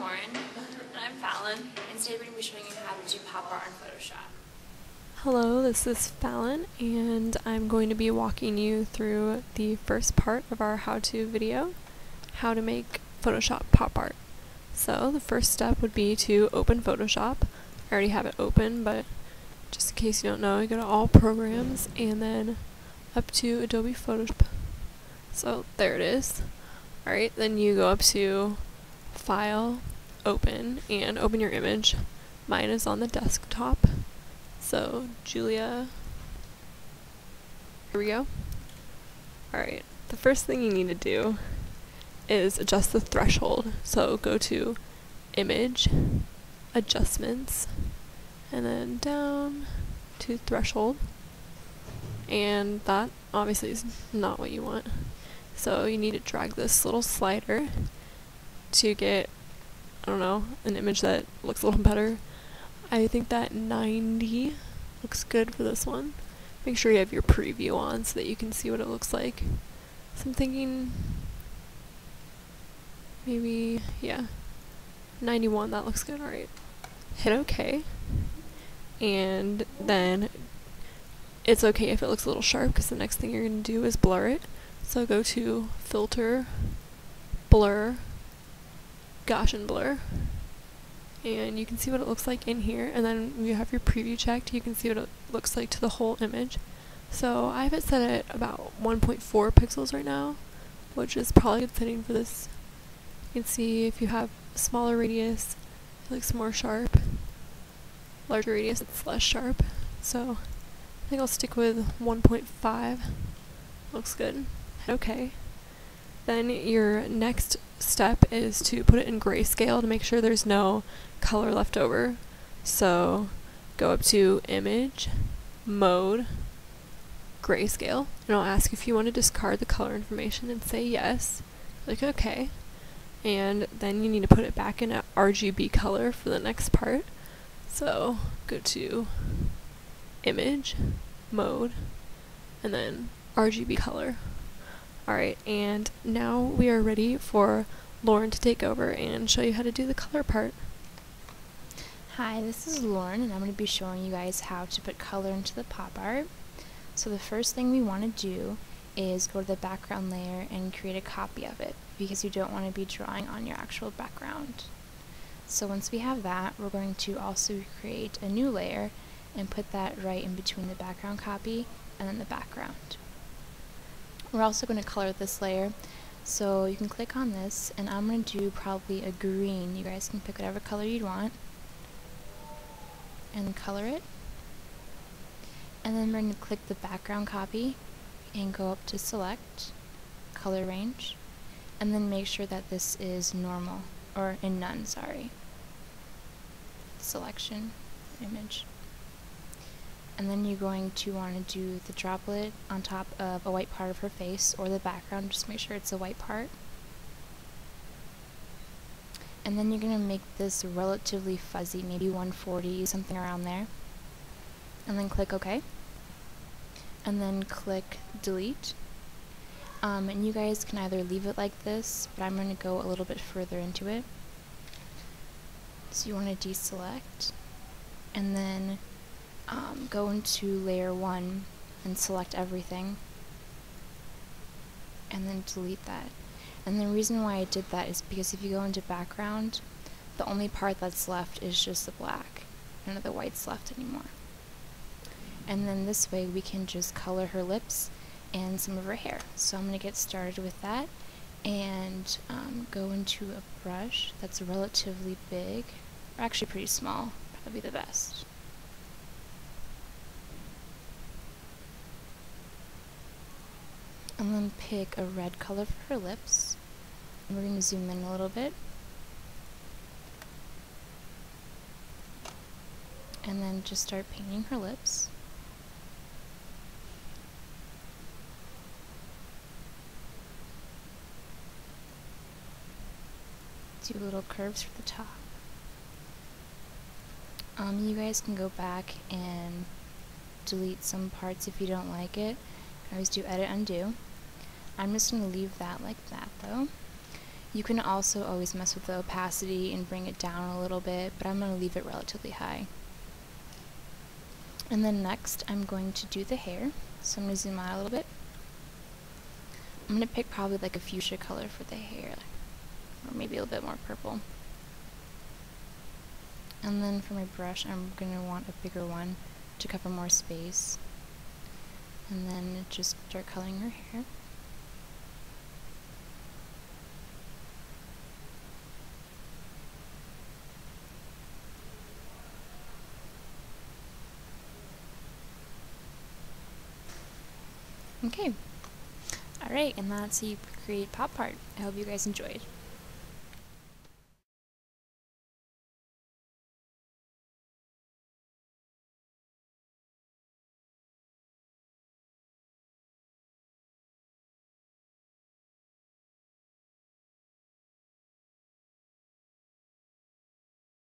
Lauren. And I'm Fallon, and today we're going to be showing you how to do pop art in Photoshop. Hello, this is Fallon, and I'm going to be walking you through the first part of our how-to video, how to make Photoshop pop art. So the first step would be to open Photoshop. I already have it open, but just in case you don't know, you go to All Programs and then up to Adobe Photoshop. So there it is. Alright, then you go up to File, Open, and open your image. Mine is on the desktop. So, Julia, here we go. Alright, the first thing you need to do is adjust the threshold. So go to Image, Adjustments, and then down to Threshold. And that obviously is not what you want. So you need to drag this little slider to get, I don't know, an image that looks a little better. I think that 90 looks good for this one. Make sure you have your preview on so that you can see what it looks like. So I'm thinking maybe, yeah, 91, that looks good. Alright. Hit OK. And then it's okay if it looks a little sharp because the next thing you're going to do is blur it. So go to Filter, Blur, Gaussian Blur. And you can see what it looks like in here, and then when you have your preview checked, you can see what it looks like to the whole image. So I have it set at about 1.4 pixels right now, which is probably good setting for this. You can see if you have a smaller radius, it looks more sharp. Larger radius, it's less sharp. So I think I'll stick with 1.5. Looks good. Okay. Then your next step is to put it in grayscale to make sure there's no color left over. So go up to Image, Mode, Grayscale, and I'll ask if you want to discard the color information and say yes. Click OK. And then you need to put it back in a RGB color for the next part. So go to Image, Mode, and then RGB color. Alright, and now we are ready for Lauren to take over and show you how to do the color part. Hi, this is Lauren, and I'm going to be showing you guys how to put color into the pop art. So the first thing we want to do is go to the background layer and create a copy of it, because you don't want to be drawing on your actual background. So once we have that, we're going to also create a new layer and put that right in between the background copy and then the background. We're also going to color this layer, so you can click on this, and I'm going to do probably a green. You guys can pick whatever color you want and color it. And then we're going to click the background copy and go up to Select, Color Range, and then make sure that this is normal, or in none, sorry. Selection, Image. And then you're going to want to do the droplet on top of a white part of her face, or the background, just make sure it's a white part. And then you're going to make this relatively fuzzy, maybe 140, something around there. And then click OK. And then click Delete. And you guys can either leave it like this, but I'm going to go a little bit further into it. So you want to deselect, and then go into layer 1 and select everything, and then delete that. And the reason why I did that is because if you go into background, the only part that's left is just the black. None of the white's left anymore. And then this way we can just color her lips and some of her hair. So I'm going to get started with that and go into a brush that's relatively big, or actually pretty small, probably the best. And then pick a red color for her lips. And we're going to zoom in a little bit. And then just start painting her lips. Do little curves for the top. You guys can go back and delete some parts if you don't like it. You can always do edit undo. I'm just going to leave that like that though. You can also always mess with the opacity and bring it down a little bit, but I'm going to leave it relatively high. And then next I'm going to do the hair. So I'm going to zoom out a little bit. I'm going to pick probably like a fuchsia color for the hair, or maybe a little bit more purple. And then for my brush, I'm going to want a bigger one to cover more space. And then just start coloring her hair. Okay. Alright, and that's how you create pop art. I hope you guys enjoyed.